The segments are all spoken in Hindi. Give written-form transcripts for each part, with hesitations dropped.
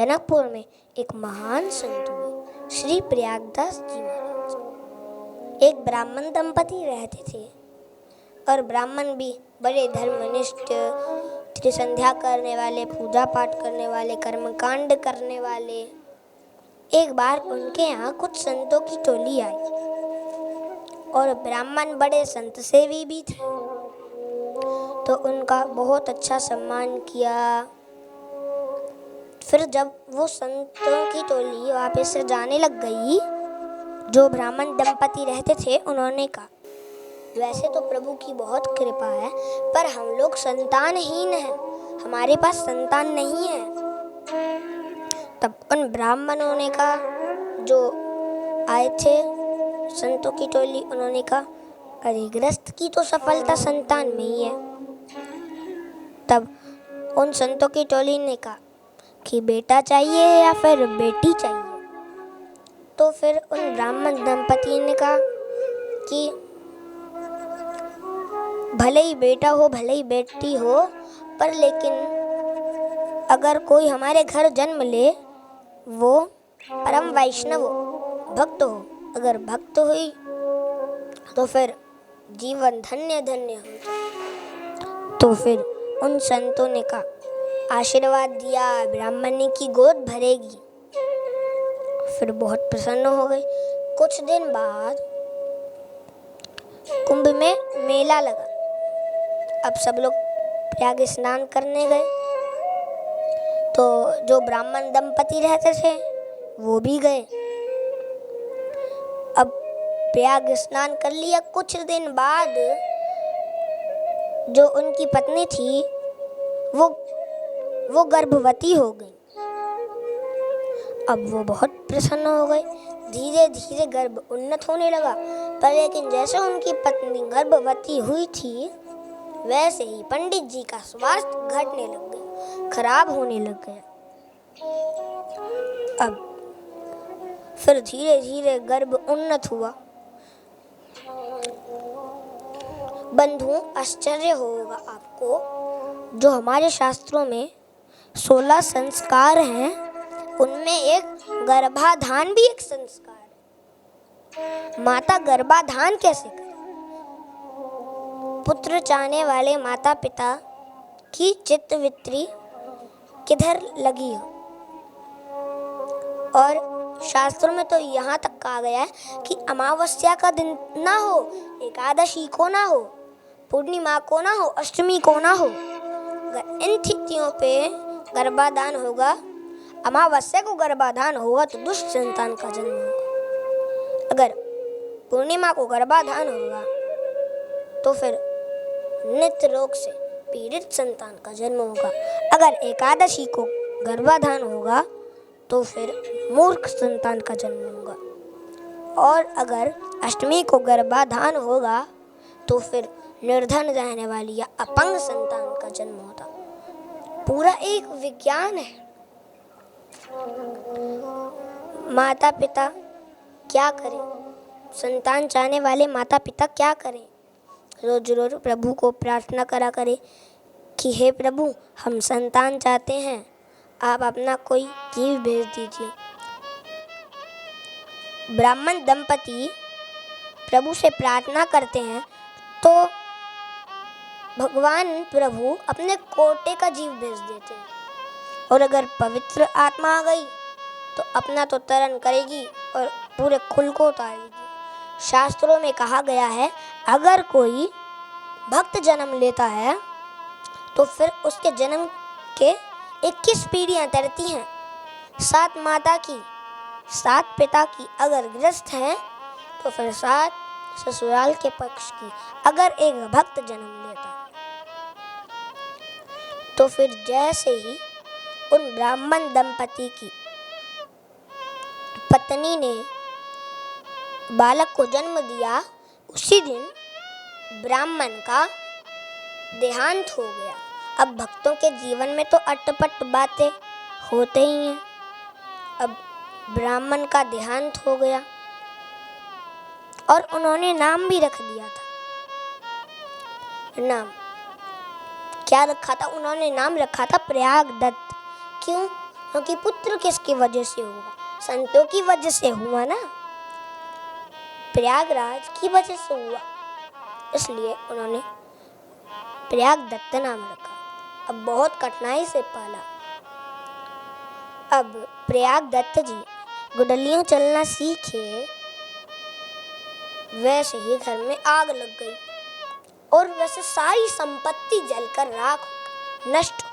जनकपुर में एक महान संत हुए, श्री प्रयागदास जी महाराज। एक ब्राह्मण दंपति रहते थे और ब्राह्मण भी बड़े धर्मनिष्ठ, त्रिसंध्या करने वाले, पूजा पाठ करने वाले, कर्मकांड करने वाले। एक बार उनके यहाँ कुछ संतों की टोली आई और ब्राह्मण बड़े संत सेवी भी थे, तो उनका बहुत अच्छा सम्मान किया। फिर जब वो संतों की टोली वापस से जाने लग गई, जो ब्राह्मण दंपति रहते थे उन्होंने कहा, वैसे तो प्रभु की बहुत कृपा है, पर हम लोग संतानहीन हैं, हमारे पास संतान नहीं है। तब उन ब्राह्मणों ने कहा, जो आए थे संतों की टोली, उन्होंने कहा, अरे गृहस्थ की तो सफलता संतान में ही है। तब उन संतों की टोली ने कहा कि बेटा चाहिए या फिर बेटी चाहिए। तो फिर उन ब्राह्मण दंपति ने कहा कि भले ही बेटा हो भले ही बेटी हो, पर लेकिन अगर कोई हमारे घर जन्म ले, वो परम वैष्णव हो, भक्त हो। अगर भक्त हुई तो फिर जीवन धन्य धन्य हो जाए। तो फिर उन संतों ने कहा, आशीर्वाद दिया, ब्राह्मणी की गोद भरेगी। फिर बहुत प्रसन्न हो गई। कुछ दिन बाद कुंभ में मेला लगा। अब सब लोग प्रयाग स्नान करने गए, तो जो ब्राह्मण दंपति रहते थे वो भी गए। अब प्रयाग स्नान कर लिया। कुछ दिन बाद जो उनकी पत्नी थी वो गर्भवती हो गई। अब वो बहुत प्रसन्न हो गई। धीरे धीरे गर्भ उन्नत होने लगा, पर लेकिन जैसे उनकी पत्नी गर्भवती हुई थी, वैसे ही पंडित जी का स्वास्थ्य घटने लग गया, खराब होने लग गया। अब फिर धीरे धीरे गर्भ उन्नत हुआ। बंधु, आश्चर्य होगा आपको, जो हमारे शास्त्रों में 16 संस्कार हैं, उनमें एक गर्भाधान भी एक संस्कार है। माता गर्भाधान कैसे करे? पुत्र चाहने वाले माता पिता की चित्तवृत्ति किधर लगी हो। और शास्त्रों में तो यहाँ तक कहा गया है कि अमावस्या का दिन ना हो, एकादशी को ना हो, पूर्णिमा को ना हो, अष्टमी को ना हो। अगर इन तिथियों पे गर्भाधान होगा, अमावस्या को गर्भाधान होगा, तो दुष्ट संतान का जन्म होगा। अगर पूर्णिमा को गर्भाधान होगा तो फिर नित्य रोग से पीड़ित संतान का जन्म होगा। अगर एकादशी को गर्भाधान होगा तो फिर मूर्ख संतान का जन्म होगा। और अगर अष्टमी को गर्भाधान होगा तो फिर निर्धन रहने वाली या अपंग संतान का जन्म होता। पूरा एक विज्ञान है। माता पिता क्या करें? संतान चाहने वाले माता पिता क्या करें? रोज रोज प्रभु को प्रार्थना करा करें कि हे प्रभु, हम संतान चाहते हैं, आप अपना कोई जीव भेज दीजिए। ब्राह्मण दंपति प्रभु से प्रार्थना करते हैं तो भगवान प्रभु अपने कोटे का जीव भेज देते हैं। और अगर पवित्र आत्मा आ गई तो अपना तो तरण करेगी और पूरे कुल को उतारेगी। शास्त्रों में कहा गया है, अगर कोई भक्त जन्म लेता है तो फिर उसके जन्म के 21 पीढ़ियां तरती हैं। 7 माता की, 7 पिता की। अगर गृहस्थ हैं तो फिर 7 ससुराल के पक्ष की। अगर एक भक्त जन्म लेता है तो फिर जैसे ही उन ब्राह्मण दंपति की पत्नी ने बालक को जन्म दिया, उसी दिन ब्राह्मण का देहांत हो गया। अब भक्तों के जीवन में तो अटपट बातें होते ही हैं। अब ब्राह्मण का देहांत हो गया और उन्होंने नाम भी रख दिया था। नाम क्या रखा था? उन्होंने नाम रखा था प्रयागदत्त। क्यों? क्योंकि पुत्र किसकी वजह से हुआ? संतों की वजह से हुआ ना, प्रयागराज की वजह से हुआ, इसलिए उन्होंने प्रयागदत्त नाम रखा। अब बहुत कठिनाई से पाला। अब प्रयागदत्त जी गुडलियों चलना सीखे, वैसे ही घर में आग लग गई और वैसे सारी संपत्ति जलकर राख नष्ट हो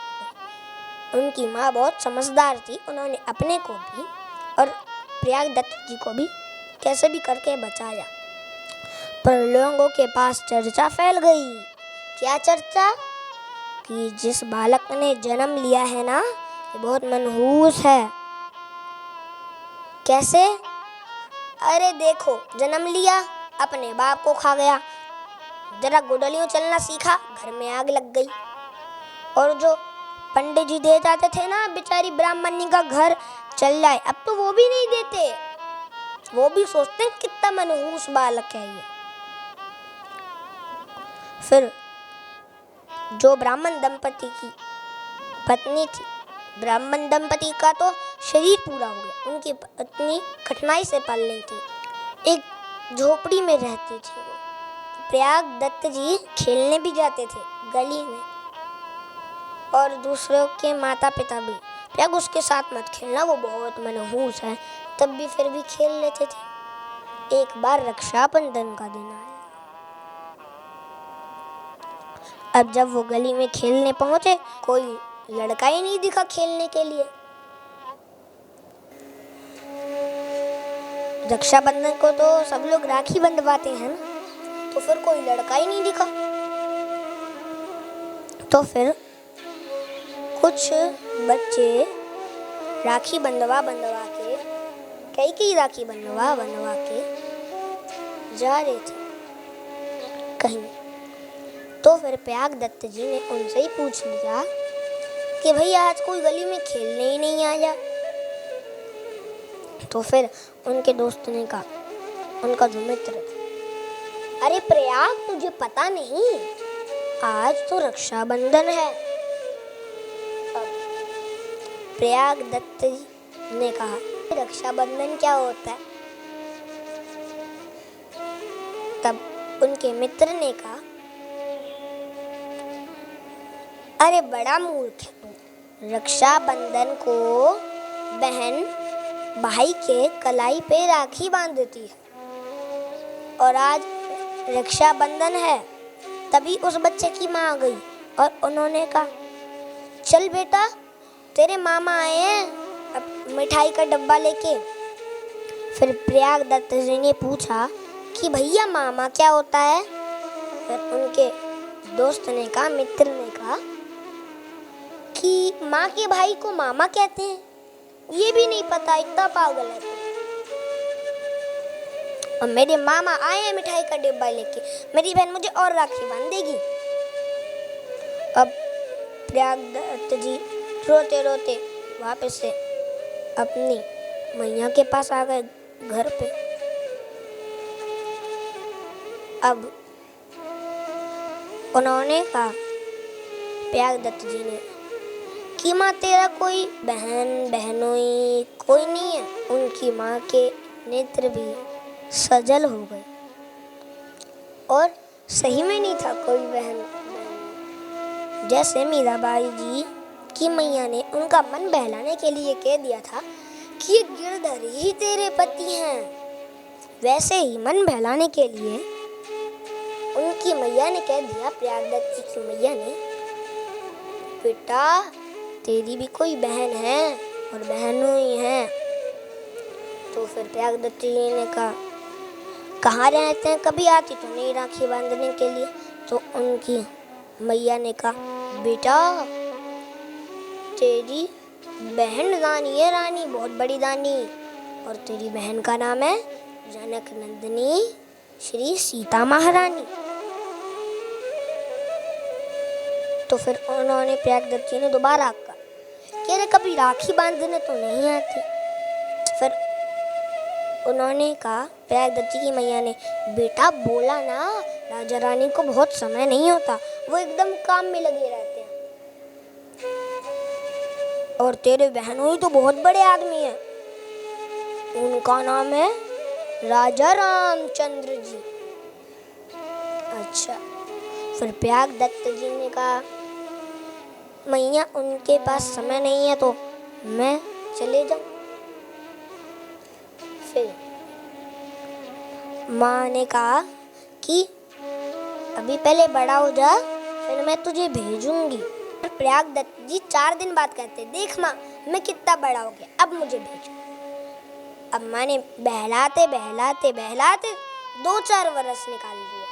गई। उनकी माँ बहुत समझदार थी, उन्होंने अपने को भी और प्रयागदत्त जी को भी कैसे भी करके बचाया। पर लोगों के पास चर्चा फैल गई। क्या चर्चा? कि जिस बालक ने जन्म लिया है ना, ये बहुत मनहूस है। कैसे? अरे देखो, जन्म लिया, अपने बाप को खा गया, जरा गुडलियों चलना सीखा, घर में आग लग गई। और जो पंडित जी दे जाते थे ना बेचारी ब्राह्मणी का घर चल जाए, अब तो वो भी नहीं देते। वो भी सोचते हैं कितना मनहूस बालक है ये। फिर जो ब्राह्मण दंपति की पत्नी थी, ब्राह्मण दंपति का तो शरीर पूरा हो गया, उनकी पत्नी कठिनाई से पल रही थी, एक झोपड़ी में रहती थी वो। प्रयागदत्त जी खेलने भी जाते थे गली में, और दूसरों के माता पिता भी, प्रयाग उसके साथ मत खेलना, वो बहुत मनहूस है, तब भी फिर भी खेल लेते थे। एक बार रक्षाबंधन का दिन आया। अब जब वो गली में खेलने पहुंचे, कोई लड़का ही नहीं दिखा खेलने के लिए। रक्षाबंधन को तो सब लोग राखी बंधवाते हैं ना, तो फिर कोई लड़का ही नहीं दिखा। तो फिर कुछ बच्चे राखी बंधवा के, कई राखी बंधवा के जा रहे थे कहीं। तो फिर प्रयागदत्त जी ने उनसे ही पूछ लिया कि भैया आज कोई गली में खेलने ही नहीं आया। तो फिर उनके दोस्त ने कहा, उनका जो मित्र था, अरे प्रयाग तुझे पता नहीं, आज तो रक्षाबंधन है। प्रयागदत्त ने कहा, रक्षाबंधन क्या होता है? तब उनके मित्र ने कहा, अरे बड़ा मूर्ख है तू, रक्षाबंधन को बहन भाई के कलाई पे राखी बांधती है, और आज रक्षाबंधन है। तभी उस बच्चे की माँ आ गई और उन्होंने कहा, चल बेटा तेरे मामा आए हैं अब मिठाई का डब्बा लेके। फिर प्रयागदत्त जी ने पूछा कि भैया मामा क्या होता है? फिर उनके दोस्त ने कहा, मित्र ने कहा कि माँ के भाई को मामा कहते हैं, ये भी नहीं पता, इतना पागल है। और मेरे मामा आए हैं मिठाई का डिब्बा लेके, मेरी बहन मुझे और राखी बांधेगी। अब प्रयागदत्त जी रोते रोते वापस से अपनी मैया के पास आ गए घर पे। अब उन्होंने कहा प्रयागदत्त जी ने कि माँ तेरा कोई बहनोई कोई नहीं है? उनकी माँ के नेत्र भी सजल हो गए और सही में नहीं था कोई बहन। जैसे मीराबाई जी की मैया ने उनका मन बहलाने के लिए कह दिया था कि ये गिरधर ही तेरे पति हैं, वैसे ही मन बहलाने के लिए उनकी मैया ने कह दिया, प्रयागदत्त जी की मैया ने, बेटा तेरी भी कोई बहन है और बहनों ही है। तो फिर प्रयागदत्त जी ने कहा, कहाँ रहते हैं, कभी आती तो नहीं राखी बांधने के लिए। तो उनकी मैया ने कहा, बेटा तेरी बहन रानी है, रानी बहुत बड़ी रानी, और तेरी बहन का नाम है जनक नंदिनी श्री सीता महारानी। तो फिर उन्होंने प्रयागदत्त जी ने दोबारा कहा कि अरे कभी राखी बांधने तो नहीं आती। फिर उन्होंने कहा, प्रयागदत्त जी की मैया ने, बेटा बोला ना, राजा रानी को बहुत समय नहीं होता, वो एकदम काम में लगे रहते हैं। और तेरे बहनोई तो बहुत बड़े आदमी हैं, उनका नाम है राजा रामचंद्र जी। अच्छा, फिर प्रयागदत्त जी ने कहा मैया उनके पास समय नहीं है तो मैं चले जाऊं। फिर माँ ने कहा कि अभी पहले बड़ा हो जा, फिर मैं तुझे भेजूंगी। प्रयागदत्त जी 4 दिन बाद कहते देख माँ मैं कितना बड़ा हो गया, अब मुझे भेजो। अब माँ ने बहलाते बहलाते बहलाते 2-4 वर्ष निकाल दिए।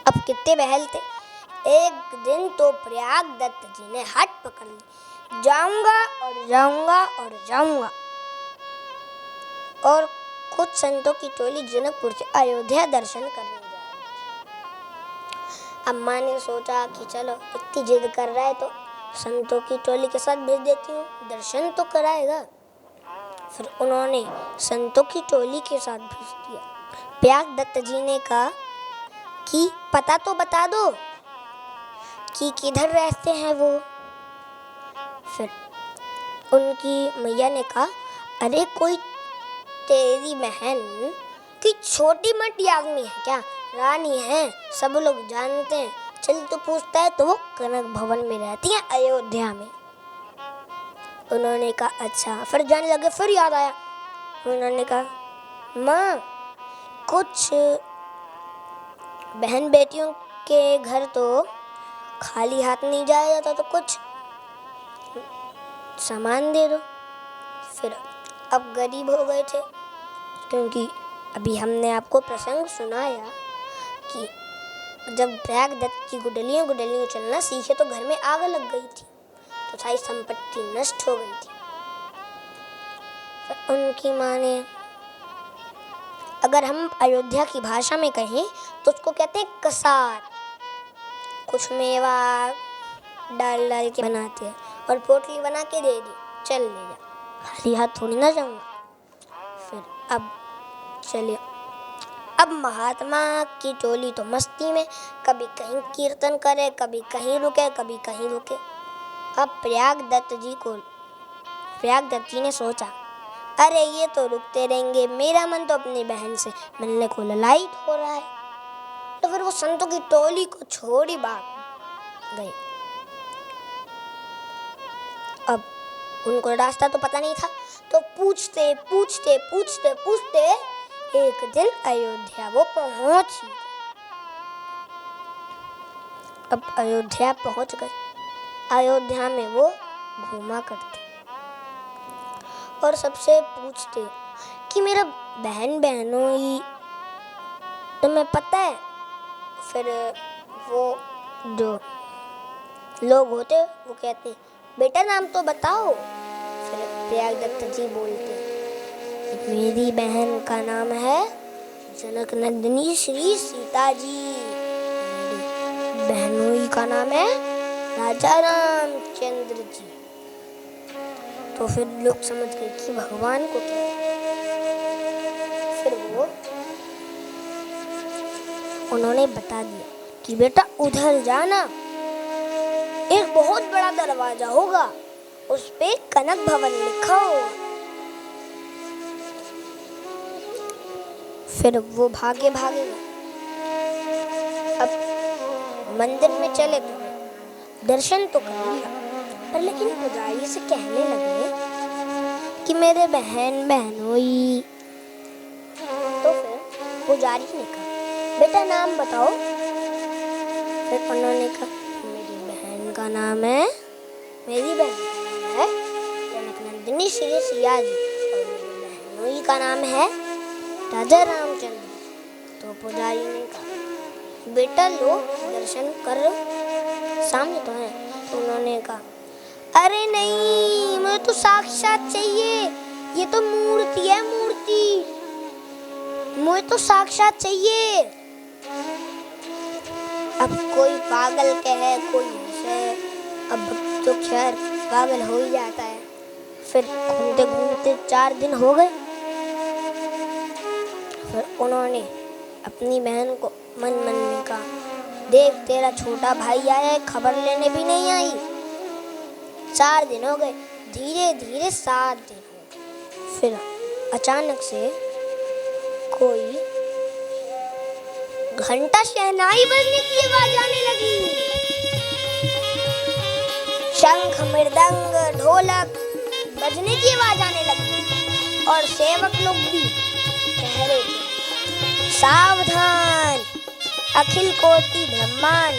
अब कितने बहलते, एक दिन तो प्रयागदत्त जी ने हट पकड़ ली, जाऊंगा और जाऊंगा और जाऊंगा। और कुछ संतों की टोली जनकपुर से अयोध्या दर्शन करने जा रही थी। अम्मा ने सोचा कि चलो इतनी जिद कर रहा है तो संतों की टोली के साथ भेज देती हूँ, दर्शन तो कराएगा। फिर उन्होंने संतों की टोली के साथ भेज दिया। प्रयागदत्त जी ने कहा कि पता तो बता दो कि किधर रहते हैं वो। फिर उनकी मैया ने कहा अरे कोई तेरी बहन की छोटी मोटी आदमी है क्या, रानी है, सब लोग जानते हैं, चल तो पूछता है तो वो कनक भवन में रहती है अयोध्या में। उन्होंने कहा अच्छा। फिर जाने लगे, फिर याद आया, उन्होंने कहा माँ कुछ बहन बेटियों के घर तो खाली हाथ नहीं जाया जाता, तो कुछ सामान दे दो। फिर अब गरीब हो गए थे, क्योंकि अभी हमने आपको प्रसंग सुनाया कि जब प्रयागदत्त की गुडलियों चलना सीखे तो घर में आग लग गई थी, तो सारी संपत्ति नष्ट हो गई थी। फिर उनकी माँ ने, अगर हम अयोध्या की भाषा में कहें तो उसको कहते हैं कसार, कुछ मेवा डाल डाल के बनाते हैं और पोटली बना के दे दी, चल ले जा, खाली हाथ थोड़ी ना जाऊंगा। फिर अब चलिए, अब महात्मा की टोली तो मस्ती में, कभी कहीं कीर्तन करे, कभी कहीं रुके, कभी कहीं रुके। अब प्रयागदत्त जी ने सोचा अरे ये तो रुकते रहेंगे, मेरा मन तो अपनी बहन से मिलने को ललायित हो रहा है। तो फिर वो संतों की टोली को छोड़ी भाग गए। अब उनको रास्ता तो पता नहीं था, तो पूछते पूछते पूछते पूछते एक दिन अयोध्या वो पहुंच गए। अब अयोध्या पहुंच गए। अयोध्या में वो घूमा करते और सबसे पूछते कि मेरा बहनोई तुम्हें पता है। फिर वो जो लोग होते वो कहते बेटा नाम तो बताओ। फिर प्रयागदत्त जी बोलते मेरी बहन का नाम है जनक नंदिनी श्री सीता जी, मेरी बहनोई का नाम है राजा रामचंद्र जी। तो फिर लोग समझ गए कि भगवान को क्या। फिर वो उन्होंने बता दिया कि बेटा उधर जाना, एक बहुत बड़ा दरवाजा होगा, उस पे कनक भवन लिखा होगा। फिर वो भागे भागे अब मंदिर में चले गए, दर्शन तो कर लिया, पर लेकिन पुजारी से कहने लगे कि मेरे बहनोई। तो फिर पुजारी ने कहा बेटा नाम बताओ। फिर उन्होंने कहा मेरी बहन का नाम है जनक नंदिनी श्री सिया जी और मेरी बहनोई का नाम है राजा रामचंद्र। तो पुजारी ने कहा बेटा लो दर्शन कर, सामने तो है। तो उन्होंने कहा अरे नहीं, मुझे तो साक्षात चाहिए, ये तो मूर्ति है, मूर्ति, मुझे तो साक्षात चाहिए। अब कोई पागल कहे कोई ऐसे, अब तो खैर पागल हो ही जाता है। फिर घूमते घूमते 4 दिन हो गए। फिर उन्होंने अपनी बहन को मन में कहा देख तेरा छोटा भाई आया है, खबर लेने भी नहीं आई, 4 दिन हो गए, धीरे धीरे 7 दिन हो गए। फिर अचानक से कोई घंटा शहनाई बजने की आवाज आने लगी। शंख मृदंग ढोलक बजने की आवाज आने लगी और सेवक लोग भी कह रहे थे, सावधान, अखिल कोटि ब्रह्मांड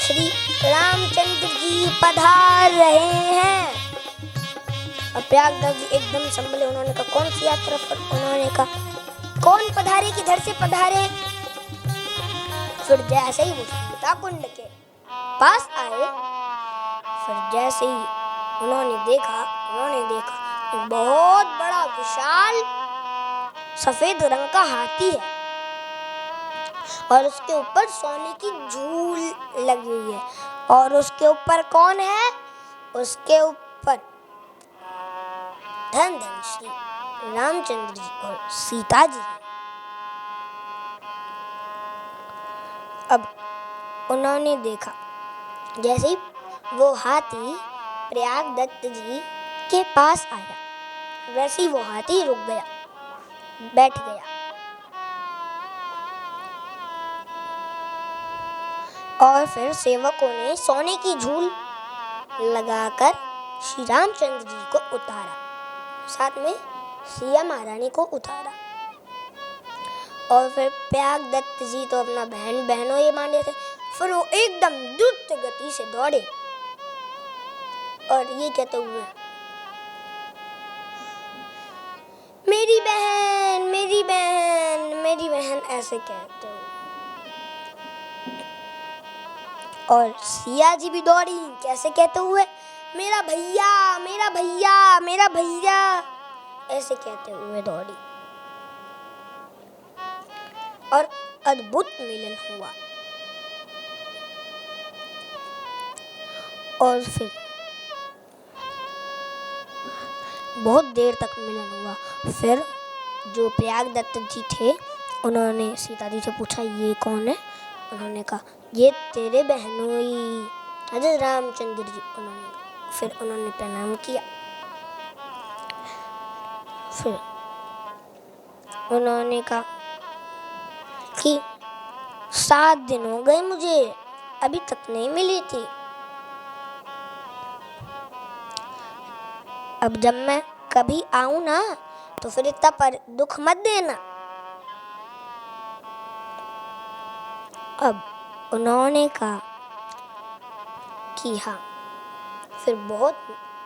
श्री रामचंद्र जी पधार रहे हैं। और प्रयागराज जी एकदम संभले। उन्होंने कहा, कौन सी यात्रा पर? उन्होंने कहा, कौन पधारे, किधर से पधारे? फिर जैसे ही वो सीता कुंड के पास आए, फिर जैसे ही उन्होंने देखा एक बहुत बड़ा विशाल सफेद रंग का हाथी है और उसके ऊपर सोने की झूल लगी हुई है। और उसके ऊपर कौन है? उसके ऊपर धन धन श्री रामचंद्र जी और सीता जी है। अब उन्होंने देखा जैसे ही वो हाथी प्रयागदत्त जी के पास आया, वैसे ही वो हाथी रुक गया, बैठ गया। और फिर सेवकों ने सोने की झूल लगाकर श्री रामचंद्र जी को उतारा, साथ में सिया महारानी को उतारा। और फिर प्रयागदत्त जी तो अपना बहनों ये माने थे। फिर वो एकदम द्रुत गति से दौड़े और ये कहते हुए, मेरी बहन, मेरी बहन, मेरी बहन, ऐसे कहते हुए। और सिया जी भी दौड़ी, कैसे कहते हुए, मेरा भैया, मेरा भैया, मेरा भैया, ऐसे कहते हुए दौड़ी। और अद्भुत मिलन हुआ। और फिर बहुत देर तक मिलन हुआ। फिर जो प्रयागदत्त जी थे, उन्होंने सीता जी से पूछा, ये कौन है? उन्होंने कहा, ये तेरे बहनोई हजरत रामचंद्र जी। फिर उन्होंने प्रणाम किया। फिर उन्होंने कहा कि 7 दिन हो गए मुझे, अभी तक नहीं मिली थी। अब जब मैं कभी आऊं ना, तो फिर इतना पर दुख मत देना। अब उन्होंने कहा कि हाँ। फिर बहुत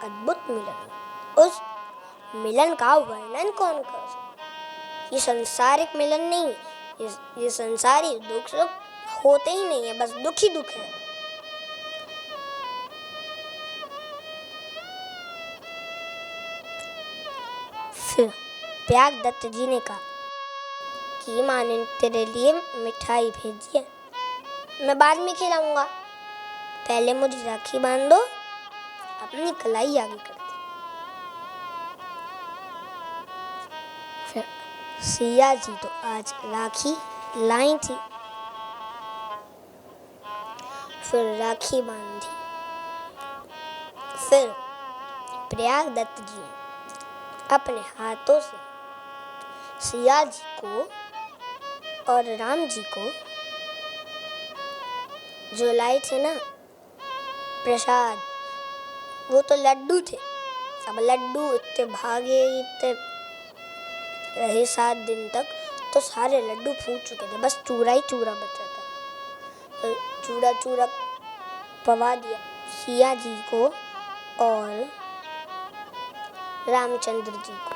अद्भुत मिलन। उस मिलन का वर्णन कौन कर सकता? ये संसारिक मिलन नहीं, ये संसारी दुख सुख होते ही नहीं है, बस दुख ही दुख है। फिर प्रयागदत्त जी ने कहा कि माँ ने तेरे लिए मिठाई भेजी है, मैं बाद में खिलाऊंगा, पहले मुझे राखी बांध दो, अपनी कलाई आगे कर दी। फिर सिया जी तो आज राखी लाई थी, फिर राखी बांधी। फिर प्रयागदत्त जी ने अपने हाथों से सिया जी को और राम जी को जो लाए थे ना प्रसाद, वो तो लड्डू थे। अब लड्डू इतने भागे, इतने रहे 7 दिन तक, तो सारे लड्डू फूट चुके थे, बस चूरा ही चूरा बचा था। तो चूरा चूरा पवा दिया सिया जी को और रामचंद्र जी को।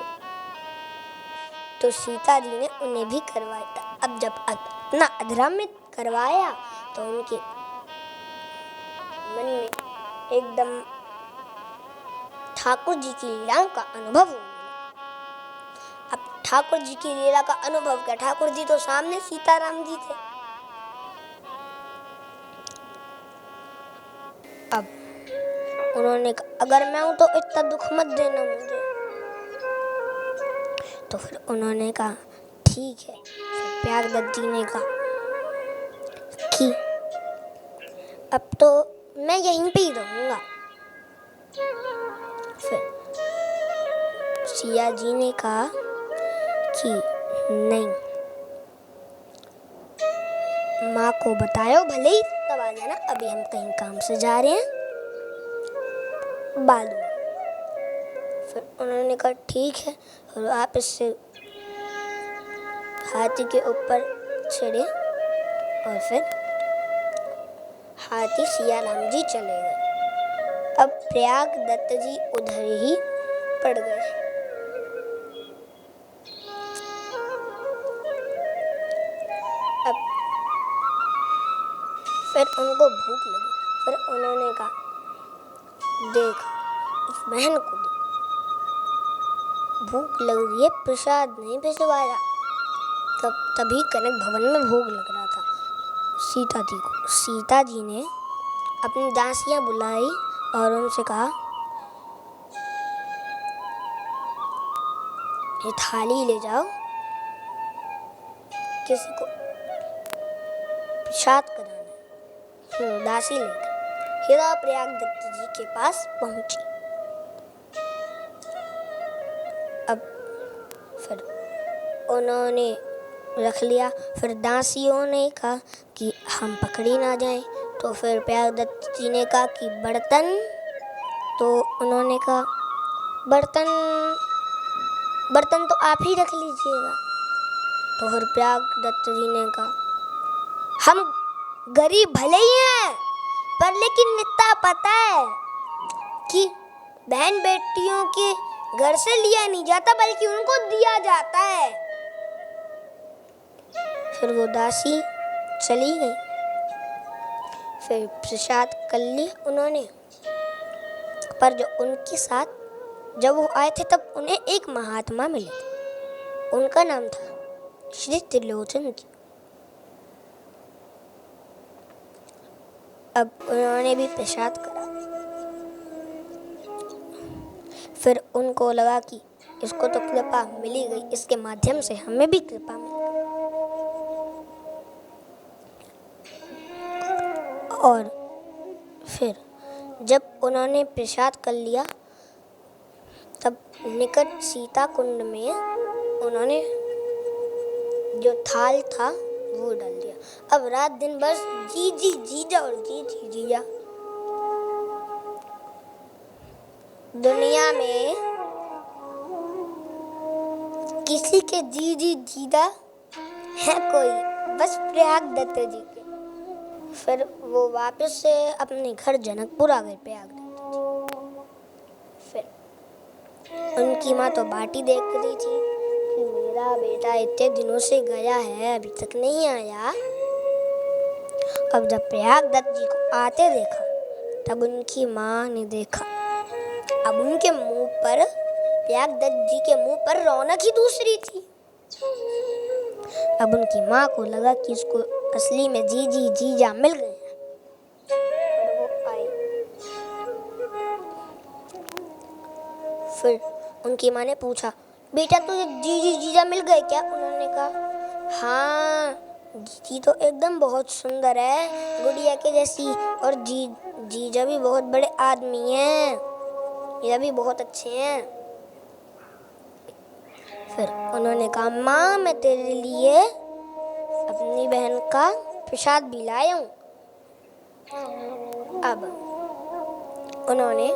तो सीता जी ने उन्हें भी करवाया था। अब जब अपना अधरा में करवाया तो उनके मन में एकदम ठाकुर जी की लीलाओं का अनुभव हो गया। अब ठाकुर जी की लीला का अनुभव क्या, ठाकुर जी तो सामने सीताराम जी थे। अब उन्होंने कहा, अगर मैं हूं तो इतना दुख मत देना मुझे। तो फिर उन्होंने कहा ठीक है। फिर प्रयागदत्त जी ने कहा कि अब तो मैं यहीं पे ही रहूंगा, फिर सिया जी ने कहा कि नहीं, माँ को बताओ, भले ही तब आ जाना, अभी हम कहीं काम से जा रहे हैं, बाद में। फिर उन्होंने कहा ठीक है, और आप इससे हाथी के ऊपर चढ़े और फिर हाथी सियाराम जी चले गए। अब प्रयाग दत्त जी उधर ही पड़ गए। अब फिर उनको भूख लगी। फिर उन्होंने कहा देख, उस बहन को देख, भूख लग रही है, प्रसाद नहीं भिजवाया। तभी कनक भवन में भोग लग रहा था सीता जी को। सीता जी ने अपनी दासियां बुलाई और उनसे कहा ये थाली ले जाओ, किसी को प्रसाद कराना है। दासी लेकर हीरा प्रयाग दत्त जी के पास पहुंची। अब फिर उन्होंने रख लिया। फिर दासियों ने कहा कि हम पकड़ी ना जाएं। तो फिर प्रयाग दत्त जी ने कहा कि बर्तन, तो उन्होंने कहा बर्तन तो आप ही रख लीजिएगा। तो फिर प्रयाग दत्त जी ने कहा हम गरीब भले ही हैं, पर लेकिन इतना पता है कि बहन बेटियों के घर से लिया नहीं जाता, बल्कि उनको दिया जाता है। फिर वो दासी चली गई। फिर प्रसाद कर लिया उन्होंने। पर जो उनके साथ जब वो आए थे, तब उन्हें एक महात्मा मिले थे। उनका नाम था श्री त्रिलोचन जी। अब उन्होंने भी प्रसाद करा। फिर उनको लगा कि इसको तो कृपा मिली गई, इसके माध्यम से हमें भी कृपा मिल गई। और फिर जब उन्होंने प्रसाद कर लिया, तब निकट सीता कुंड में उन्होंने जो थाल था वो डाल दिया। अब रात दिन बस जी जी जीजा और जी जी जीजा। दुनिया में किसी के जी जी जीजा है कोई, बस प्रयाग दत्त जी के। फिर वो वापस से अपने घर जनकपुर आ गए प्रयाग दत्त जी। फिर उनकी माँ तो बाटी देख रही थी कि मेरा बेटा इतने दिनों से गया है, अभी तक नहीं आया। अब जब प्रयाग दत्त जी को आते देखा, तब उनकी माँ ने देखा, अब उनके मुंह पर, प्रयाग दत्त जी के मुंह पर रौनक ही दूसरी थी। अब उनकी माँ को लगा कि इसको असली में जी जी जीजा मिल गए हैं। और वो आई। फिर उनकी माँ ने पूछा, बेटा तुझे जी जी जीजा मिल गए क्या? उन्होंने कहा हाँ, जीजी तो एकदम बहुत सुंदर है, गुड़िया के जैसी, और जीजा भी बहुत बड़े आदमी हैं, ये भी बहुत अच्छे हैं। फिर उन्होंने कहा माँ, मैं तेरे लिए अपनी बहन का प्रसाद भी लाया हूँ। अब उन्होंने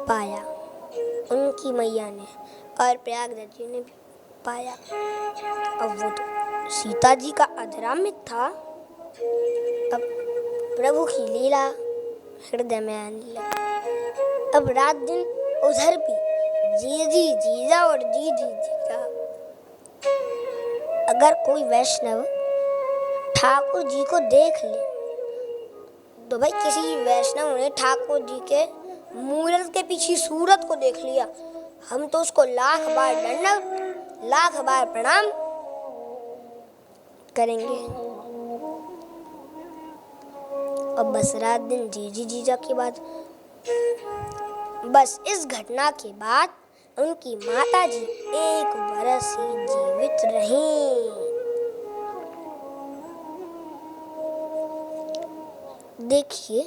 पाया, उनकी मैया ने और प्रयाग दत्त जी ने भी पाया। अब वो तो सीता जी का अधरामित था। अब प्रभु की लीला हृदय में आने लगी। अब रात दिन उधर भी जी जी जीजा और जी जी जीजा। अगर कोई वैष्णव ठाकुर जी को देख ले, तो भाई किसी वैष्णव ने ठाकुर जी के मूरत के पीछे सूरत को देख लिया, हम तो उसको लाख बार दंडवत, लाख बार प्रणाम करेंगे। अब बस रात दिन जीजी जीजा की बात। बस इस घटना के बाद उनकी माता जी 1 बरस ही जीवित रहीं। देखिए,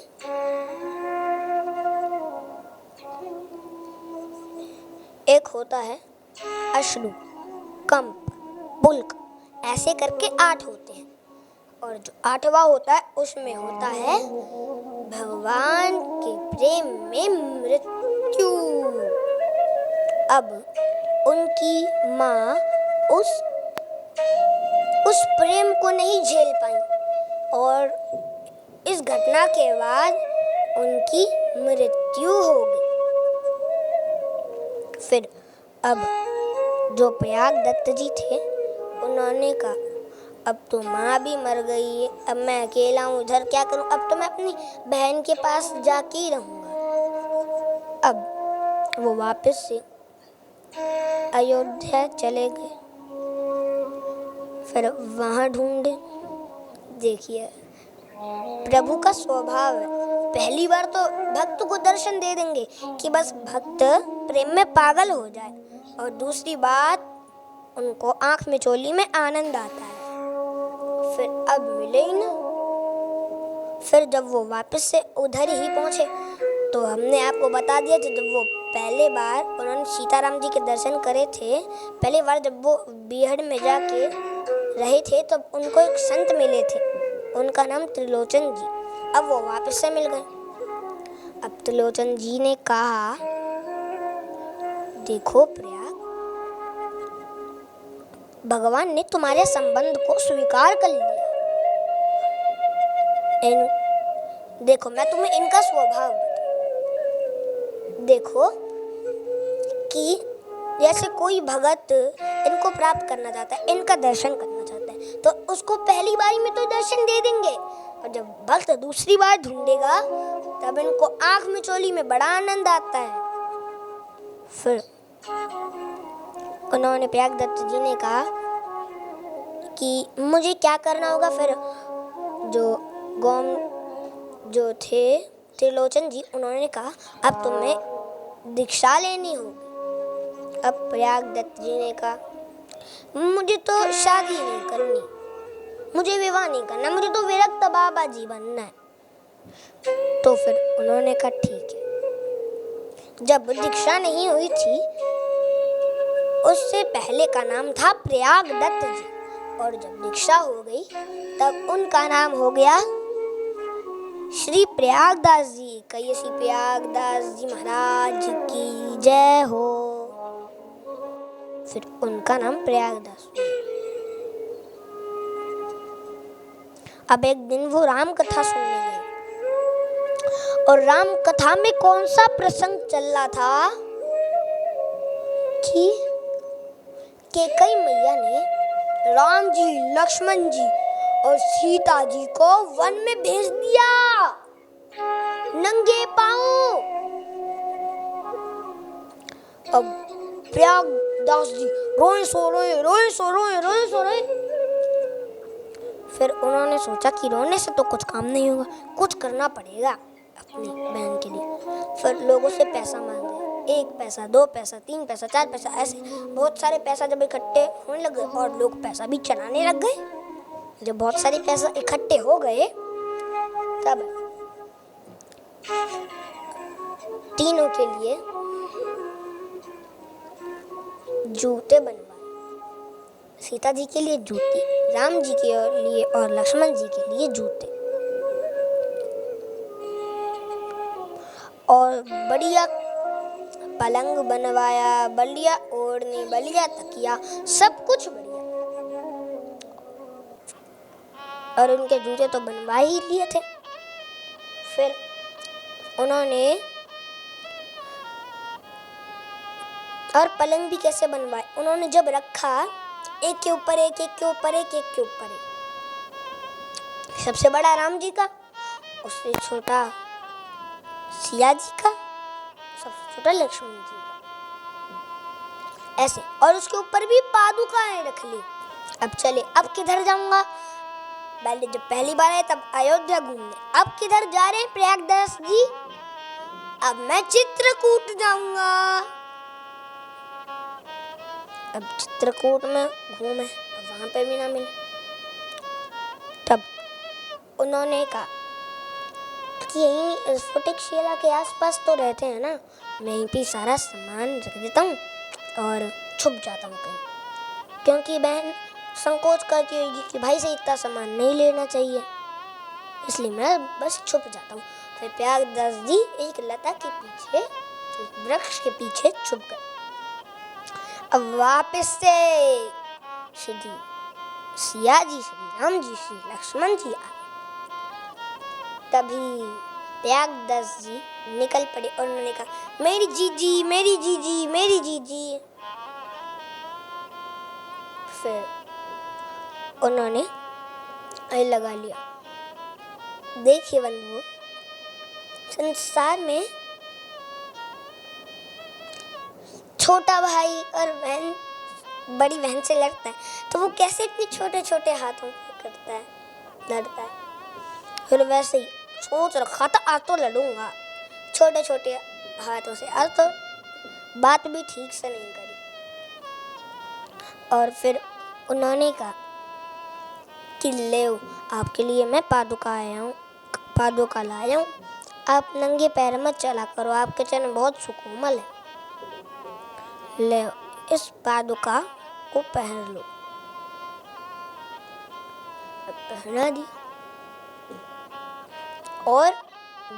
होता है अश्रु, कंप, पुलक, ऐसे करके 8 होते हैं। और जो 8वां होता है उसमें होता है भगवान के प्रेम में मृत्यु। अब उनकी माँ उस प्रेम को नहीं झेल पाई और इस घटना के बाद उनकी मृत्यु हो गई। फिर अब जो प्रयागदत्त जी थे उन्होंने कहा अब तो माँ भी मर गई है, अब मैं अकेला हूँ, उधर क्या करूँ, अब तो मैं अपनी बहन के पास जाके ही रहूँगा। अब वो वापस से अयोध्या चले गए। फिर वहाँ ढूंढे, देखिए प्रभु का स्वभाव है, पहली बार तो भक्त को दर्शन दे देंगे कि बस भक्त प्रेम में पागल हो जाए, और दूसरी बात उनको आँख में चोली में आनंद आता है। फिर अब मिले ही ना। फिर जब वो वापस से उधर ही पहुँचे तो हमने आपको बता दिया था, जब वो पहले बार उन्होंने सीताराम जी के दर्शन करे थे, पहली बार जब वो बीहड़ में जाके रहे थे तब तो उनको एक संत मिले थे, उनका नाम त्रिलोचन जी। अब वो वापस से मिल गए। अब त्रिलोचन जी ने कहा देखो प्रयाग, भगवान ने तुम्हारे संबंध को स्वीकार कर लिया। देखो मैं तुम्हें इनका स्वभाव बताऊं। देखो कि जैसे कोई भगत इनको प्राप्त करना चाहता है, इनका दर्शन करना चाहता है, तो उसको पहली बारी में तो दर्शन दे देंगे, और जब भक्त दूसरी बार ढूंढेगा तब इनको आँख में चोली में बड़ा आनंद आता है। फिर उन्होंने प्रयागदत्त जी ने कहा कि मुझे क्या करना होगा। फिर जो थे त्रिलोचन जी, उन्होंने कहा अब तुम्हें दीक्षा लेनी होगी। अब प्रयागदत्त जी ने कहा मुझे तो शादी नहीं करनी, मुझे विवाह नहीं करना, मुझे तो विरक्त बाबा जी बनना है। तो फिर उन्होंने कहा ठीक है। जब दीक्षा नहीं हुई थी उससे पहले का नाम था प्रयागदत्त जी, और जब दीक्षा हो गई तब उनका नाम हो गया श्री प्रयागदास जी। कहिए श्री प्रयागदास जी महाराज की जय हो। फिर उनका नाम प्रयागदास। अब एक दिन वो राम कथा सुनने गए, और राम कथा में कौन सा प्रसंग चल रहा था कि कैकेयी मैया ने राम जी, लक्ष्मण जी और सीता जी को वन में भेज दिया नंगे पांव। अब प्रयागदास जी रोए सो रोए। फिर उन्होंने सोचा कि रोने से तो कुछ काम नहीं होगा, कुछ करना पड़ेगा अपनी बहन के लिए। फिर लोगों से पैसा मांगे, 1 पैसा, 2 पैसा, 3 पैसा, 4 पैसा, ऐसे बहुत सारे पैसा जब इकट्ठे होने लगे और लोग पैसा भी चढ़ाने लग गए। जब बहुत सारे पैसा इकट्ठे हो गए तब तीनों के लिए जूते बनवाए। सीता जी के लिए जूते, राम जी के लिए और लक्ष्मण जी के लिए जूते, और बढ़िया पलंग बनवाया, बढ़िया ओढ़नी, बढ़िया तकिया, सब कुछ बढ़िया। और उनके जूते तो बनवा ही लिए थे। फिर उन्होंने और पलंग भी कैसे बनवाए, उन्होंने जब रखा एक के ऊपर एक, एक के ऊपर एक, एक के ऊपर एक। सबसे बड़ा राम जी का, उससे छोटा सिया जी का, सबसे छोटा लक्ष्मण जी का, ऐसे। और उसके ऊपर भी पादुकाएं रख ली। अब चले, अब किधर जाऊंगा। पहले जब पहली बार आए तब अयोध्या घूमने, अब किधर जा रहे हैं प्रयागदास जी। अब मैं चित्रकूट जाऊंगा। अब चित्रकूट में घूमे, अब वहां पे भी ना मिले। तब उन्होंने कहा कि यहीं स्फटिक शिला के आसपास तो रहते हैं ना, मैं यहीं पे सारा सामान रख देता हूँ, और छुप जाता हूँ कहीं, क्योंकि बहन संकोच करती होगी कि भाई से इतना सामान नहीं लेना चाहिए, इसलिए मैं बस छुप जाता हूँ। फिर प्यागदास जी एक लता के पीछे, एक वृक्ष के पीछे छुप गए। अब वापस से श्री सिया जी, श्री राम जी, श्री लक्ष्मण जी आए। तभी प्यागदास जी निकल पड़े और उन्होंने कहा, मेरी जीजी, मेरी जीजी, मेरी जीजी। फिर उन्होंने लगा लिया। देखिए बंधुओं, संसार में छोटा भाई और बहन बड़ी बहन से लड़ता है तो वो कैसे इतने छोटे छोटे हाथों से करता है, लड़ता है। फिर वैसे ही सोच रखा था आज तो लड़ूंगा छोटे छोटे हाथों से, आज तो बात भी ठीक से नहीं करी। और फिर उन्होंने कहा कि ले आपके लिए मैं पादुका लाया हूँ, आप नंगे पैर मत चला करो, आपके चरण बहुत सुकोमल है, ले इस पादुका को पहन लो। पहना दी। और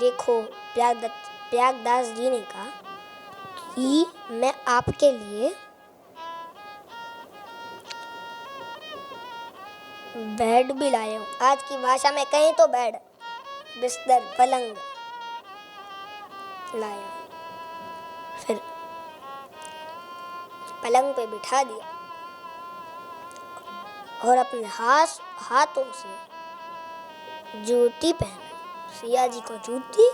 देखो प्यागदास जी ने कहा कि मैं आपके लिए बेड भी लाया हूँ। आज की भाषा में कहें तो बेड, बिस्तर, पलंग लाया। फिर पलंग पे बिठा दिया और अपने हाथों से जूती पहनाई। सिया जी को जूती,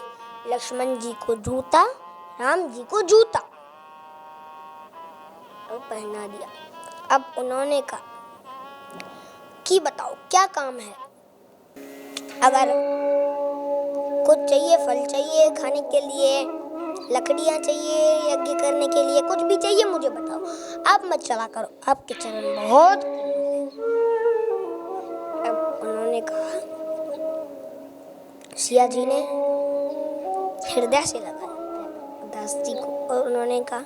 लक्ष्मण जी को जूता, राम जी को जूता और पहना दिया। अब उन्होंने कहा कि बताओ क्या काम है, अगर कुछ चाहिए, फल चाहिए खाने के लिए, लकड़ियाँ चाहिए यज्ञ करने के लिए, कुछ भी चाहिए मुझे बताओ, आप मत चला करो, आपके चरण बहुत। अब उन्होंने कहा, सिया जी ने हृदय से लगाया दास जी को और उन्होंने कहा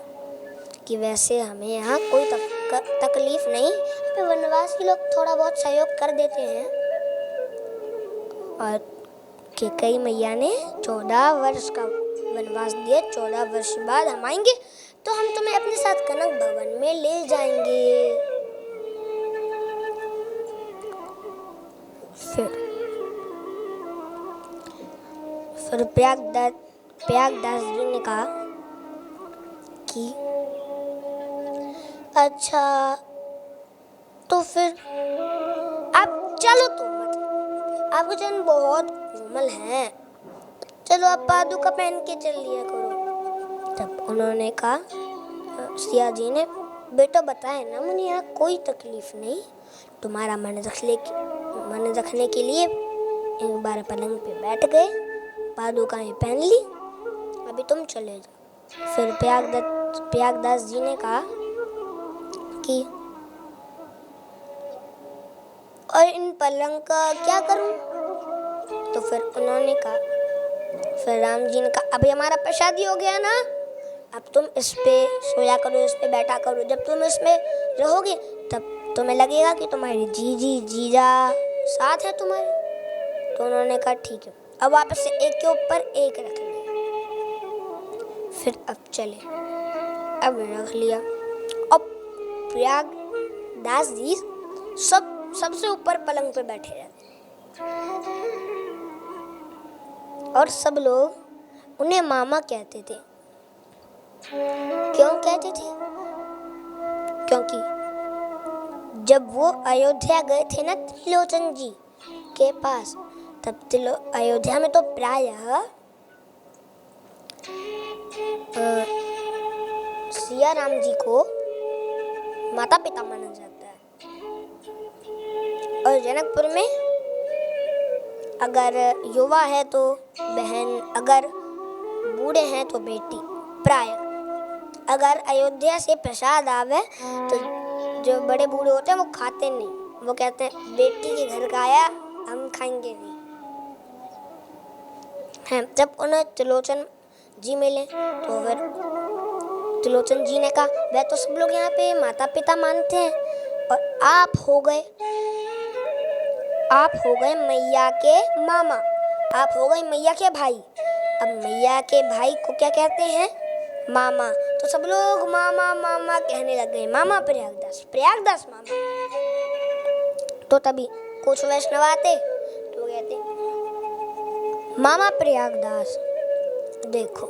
कि वैसे हमें यहाँ कोई तकलीफ नहीं, वनवासी लोग थोड़ा बहुत सहयोग कर देते हैं। और कैकेयी मैया ने 14 वर्ष का वनवास दिया, 14 वर्ष बाद हम आएंगे तो हम तुम्हें अपने साथ कनक भवन में ले जाएंगे। फिर प्यागदास जी ने कहा कि अच्छा तो फिर आप चलो, तो मत, आपके चरण बहुत कोमल हैं, चलो आप पादुका पहन के चल लिया करो। तब उन्होंने कहा, सिया जी ने, बेटा बताए ना मुझे यहाँ कोई तकलीफ नहीं, तुम्हारा मन रखने के लिए एक बार पलंग पे बैठ गए, पादुकाएं पहन ली, अभी तुम चले जाओ। फिर प्यागदास जी ने कहा कि और इन पलंग का क्या करूं? तो फिर उन्होंने कहा, फिर राम जी ने कहा, अभी हमारा प्रसादी हो गया ना, अब तुम इस पे सोया करो, इस पे बैठा करो, जब तुम इसमें रहोगे तब तुम्हें लगेगा कि तुम्हारी जीजा साथ है तुम्हारे। तो उन्होंने कहा ठीक है, अब वापस से एक के ऊपर एक रख लिया। फिर अब चले, अब रख लिया। अब प्यागदास जी सबसे ऊपर पलंग पे बैठे रहते और सब लोग उन्हें मामा कहते थे। क्यों कहते थे? क्योंकि जब वो अयोध्या गए थे ना त्रिलोचन जी के पास, तब अयोध्या में तो प्रायः सिया राम जी को माता पिता माना जाता है और जनकपुर में अगर युवा है तो बहन, अगर बूढ़े हैं तो बेटी। प्राय अगर अयोध्या से प्रसाद आवे तो जो बड़े बूढ़े होते हैं वो खाते नहीं, वो कहते हैं बेटी के घर का आया हम खाएंगे नहीं। हैं जब उन्हें त्रिलोचन जी मिले तो फिर त्रिलोचन जी ने कहा वह तो सब लोग यहाँ पे माता पिता मानते हैं, और आप हो गए मैया के मामा, आप हो गए मैया के भाई। अब मैया के भाई को क्या कहते हैं? मामा। तो सब लोग मामा मामा कहने लग गए, मामा प्रयागदास मामा। तो तभी कुछ वैष्णव आते तो कहते मामा प्रयागदास, देखो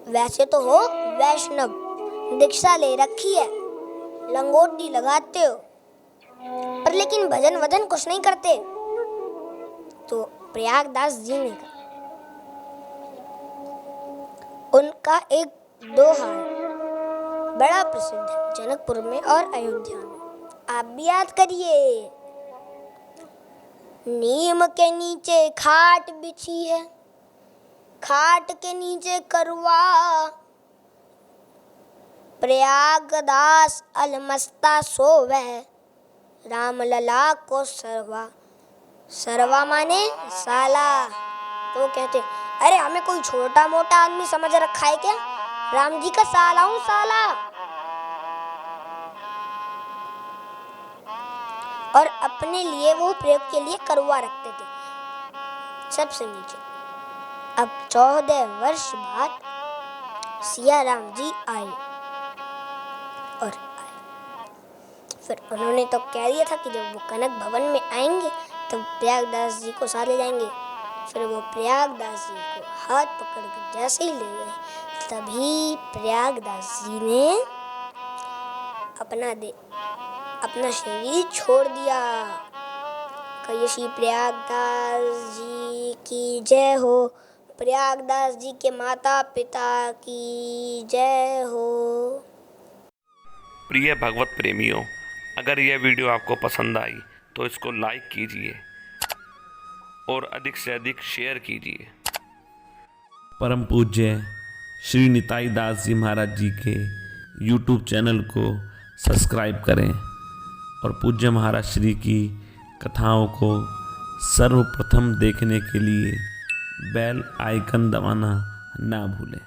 वैसे तो हो वैष्णव, दीक्षा ले रखी है, लंगोटी लगाते हो, पर लेकिन भजन वजन कुछ नहीं करते। तो प्रयागदास जी ने कहा, उनका एक दोहा बड़ा प्रसिद्ध है जनकपुर में और अयोध्या में, आप भी याद करिए। नीम के नीचे खाट बिछी है, खाट के नीचे करवा, प्रयागदास अलमस्ता सोवै, राम लला को सरवा। सरवा माने साला। तो कहते अरे हमें कोई छोटा मोटा आदमी समझ रखा है क्या? राम जी का साला हूं, साला। और अपने लिए वो प्रयोग के लिए करवा रखते थे सबसे नीचे। अब 14 वर्ष बाद सिया राम जी आए, और फिर उन्होंने तो कह दिया था कि जब वो कनक भवन में आएंगे तब प्रयागदास जी को साथ ले जाएंगे। फिर वो प्रयागदास जी को हाथ पकड़ कर जैसे ही ले गए, तभी प्रयागदास जी ने अपना शरीर छोड़ दिया। कहिए श्री प्रयागदास जी की जय हो, प्रयागदास जी के माता पिता की जय हो। प्रिय भगवत प्रेमियों, अगर यह वीडियो आपको पसंद आई तो इसको लाइक कीजिए और अधिक से अधिक शेयर कीजिए। परम पूज्य श्री निताई दास जी महाराज जी के YouTube चैनल को सब्सक्राइब करें और पूज्य महाराज श्री की कथाओं को सर्वप्रथम देखने के लिए बेल आइकन दबाना ना भूलें।